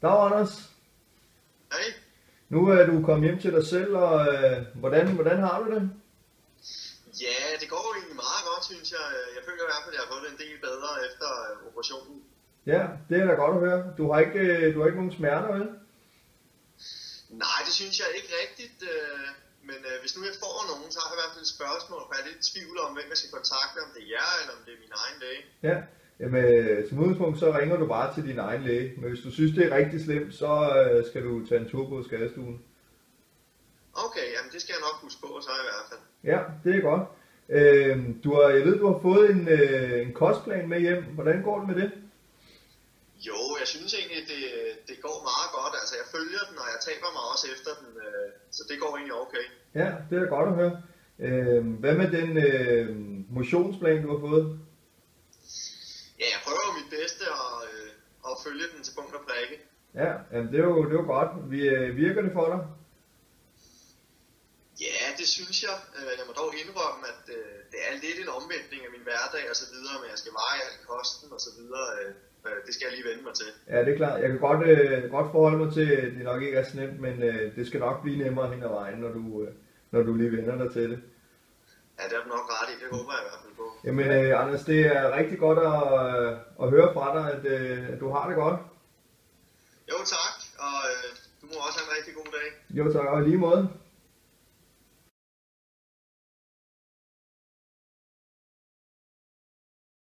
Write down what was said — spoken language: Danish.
Dag Anders, Hej. nu er du kommet hjem til dig selv, og hvordan har du det? Ja, det går jo egentlig meget godt, synes jeg. Jeg føler i hvert fald, at jeg har fået det en del bedre efter operationen. Ja, det er da godt at høre. Du har ikke nogen smerter, vel? Nej, det synes jeg ikke rigtigt. Men hvis nu jeg får nogen, så har jeg i hvert fald et spørgsmål, for jeg er lidt i tvivl om, hvem jeg skal kontakte, om det er jer, eller om det er min egen læge. Ja, jamen, som udgangspunkt så ringer du bare til din egen læge, men hvis du synes det er rigtig slemt, så skal du tage en tur på skadestuen. Okay, jamen det skal jeg nok huske på, så i hvert fald. Ja, det er godt. Jeg ved, du har fået en kostplan med hjem. Hvordan går det med det? Jo, jeg synes egentlig, det går meget godt. Altså, jeg følger den, og jeg taber mig også efter den, så det går egentlig okay. Ja, det er da godt at høre. Hvad med den motionsplan, du har fået? Ja, jeg prøver jo mit bedste at følge den til punkt og prikke. Ja, jamen, det er jo godt. Virker det for dig? Ja, det synes jeg. Jeg må dog indrømme, at det er lidt en omvæltning af min hverdag og så videre, men jeg skal veje alt kosten og så videre. Det skal jeg lige vende mig til. Ja, det er klart. Jeg kan godt forholde mig til, at det nok ikke er så nemt, men det skal nok blive nemmere hen ad vejen, når du lige vender dig til det. Ja, det er du nok ret i. Det håber jeg i hvert fald på. Jamen, Anders, det er rigtig godt at høre fra dig, at du har det godt. Jo, tak. Og du må også have en rigtig god dag. Jo, tak. Og i lige måde.